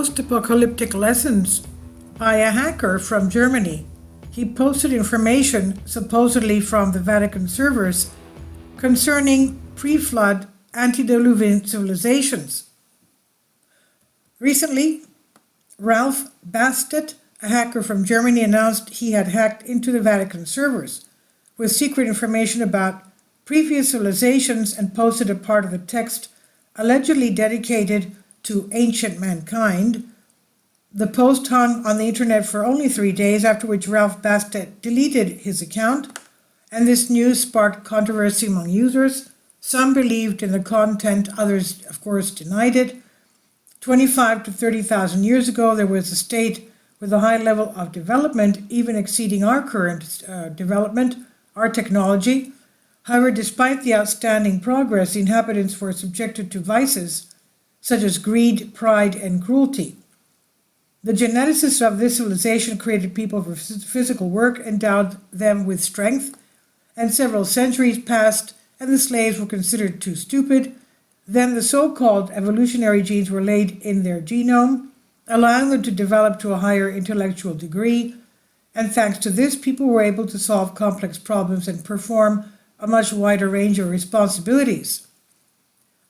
Post-Apocalyptic Lessons by a hacker from Germany. He posted information, supposedly from the Vatican servers, concerning pre-flood antediluvian civilizations. Recently, Ralph Bastet, a hacker from Germany, announced he had hacked into the Vatican servers with secret information about previous civilizations and posted a part of the text allegedly dedicated to ancient mankind. The post hung on the internet for only 3 days, after which Ralph Bastet deleted his account, and this news sparked controversy among users. Some believed in the content, others, of course, denied it. 25 to 30,000 years ago, there was a state with a high level of development, even exceeding our current development, our technology. However, despite the outstanding progress, the inhabitants were subjected to vices such as greed, pride, and cruelty. The geneticists of this civilization created people for physical work, endowed them with strength, and several centuries passed, and the slaves were considered too stupid. Then the so-called evolutionary genes were laid in their genome, allowing them to develop to a higher intellectual degree, and thanks to this, people were able to solve complex problems and perform a much wider range of responsibilities.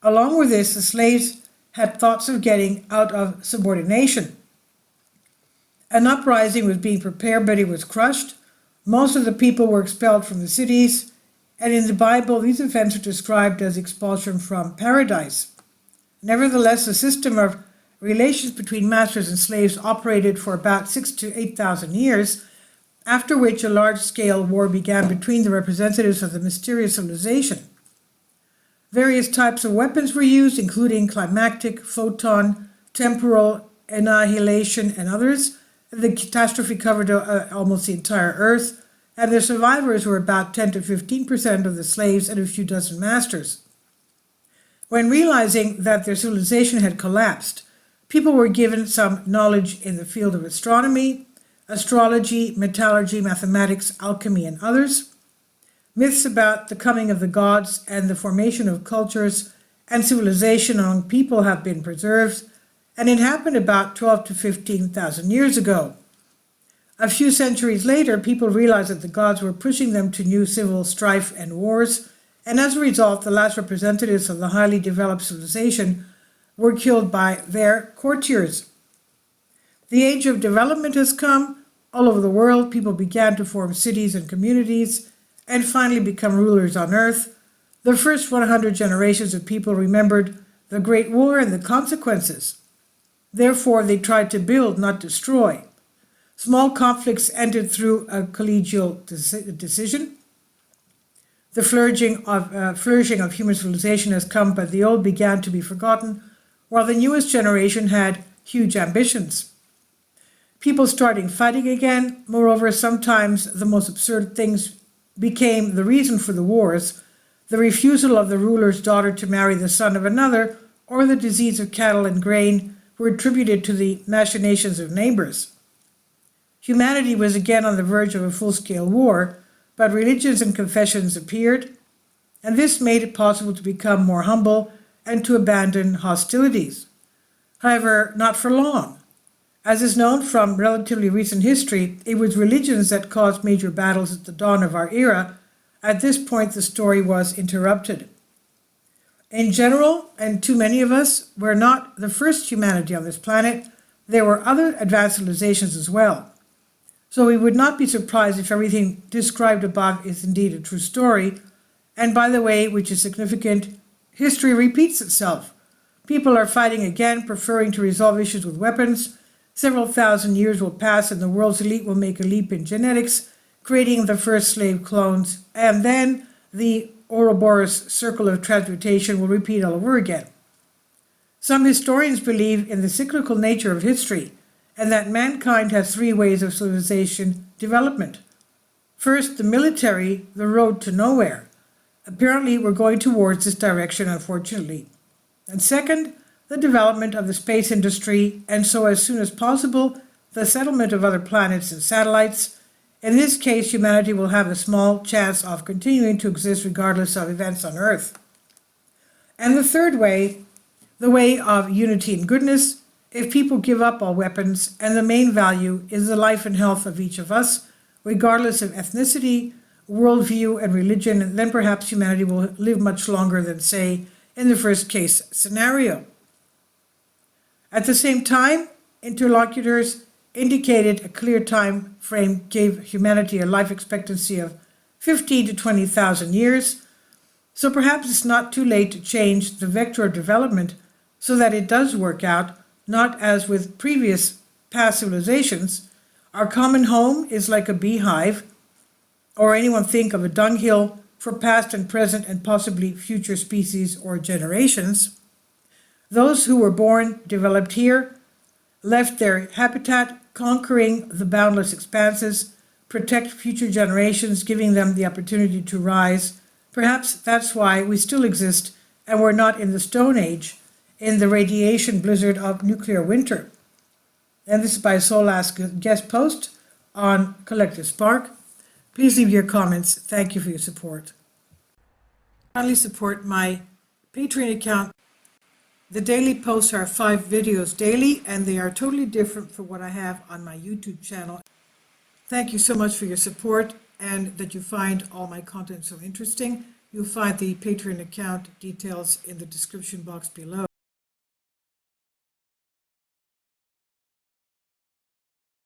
Along with this, the slaves had thoughts of getting out of subordination. An uprising was being prepared, but it was crushed. Most of the people were expelled from the cities, and in the Bible, these events are described as expulsion from paradise. Nevertheless, the system of relations between masters and slaves operated for about 6,000 to 8,000 years, after which a large-scale war began between the representatives of the mysterious civilization. Various types of weapons were used, including climactic, photon, temporal, annihilation, and others. The catastrophe covered almost the entire Earth, and the survivors were about 10 to 15% of the slaves and a few dozen masters. When realizing that their civilization had collapsed, people were given some knowledge in the field of astronomy, astrology, metallurgy, mathematics, alchemy, and others. Myths about the coming of the gods and the formation of cultures and civilization among people have been preserved, and it happened about 12 to 15,000 years ago. A few centuries later, people realized that the gods were pushing them to new civil strife and wars, and as a result, the last representatives of the highly developed civilization were killed by their courtiers. The age of development has come. All over the world, people began to form cities and communities, and finally become rulers on earth. The first 100 generations of people remembered the Great War and the consequences. Therefore, they tried to build, not destroy. Small conflicts ended through a collegial decision. The flourishing of human civilization has come, but the old began to be forgotten, while the newest generation had huge ambitions. People starting fighting again. Moreover, sometimes the most absurd things became the reason for the wars: the refusal of the ruler's daughter to marry the son of another, or the disease of cattle and grain were attributed to the machinations of neighbors. Humanity was again on the verge of a full-scale war, but religions and confessions appeared, and this made it possible to become more humble and to abandon hostilities. However, not for long. As is known from relatively recent history, it was religions that caused major battles at the dawn of our era. At this point, the story was interrupted. In general, and too many of us, we're not the first humanity on this planet. There were other advanced civilizations as well. So we would not be surprised if everything described above is indeed a true story. And by the way, which is significant, history repeats itself. People are fighting again, preferring to resolve issues with weapons. Several thousand years will pass and the world's elite will make a leap in genetics, creating the first slave clones, and then the Ouroboros circle of transmutation will repeat all over again. Some historians believe in the cyclical nature of history and that mankind has 3 ways of civilization development. First, the military, the road to nowhere. Apparently, we're going towards this direction, unfortunately. And second, the development of the space industry, and so as soon as possible, the settlement of other planets and satellites. In this case, humanity will have a small chance of continuing to exist regardless of events on Earth. And the third way, the way of unity and goodness, if people give up all weapons and the main value is the life and health of each of us, regardless of ethnicity, worldview, and religion, then perhaps humanity will live much longer than, say, in the first case scenario. At the same time, interlocutors indicated a clear time frame gave humanity a life expectancy of 15 to 20,000 years, so perhaps it's not too late to change the vector of development so that it does work out, not as with previous past civilizations. Our common home is like a beehive, or anyone think of a dunghill for past and present and possibly future species or generations. Those who were born, developed here, left their habitat, conquering the boundless expanses, protect future generations, giving them the opportunity to rise. Perhaps that's why we still exist and we're not in the Stone Age, in the radiation blizzard of nuclear winter. And this is by Solas guest post on Collective Spark. Please leave your comments. Thank you for your support. Kindly support my Patreon account. The daily posts are 5 videos daily, and they are totally different from what I have on my YouTube channel. Thank you so much for your support and that you find all my content so interesting. You'll find the Patreon account details in the description box below.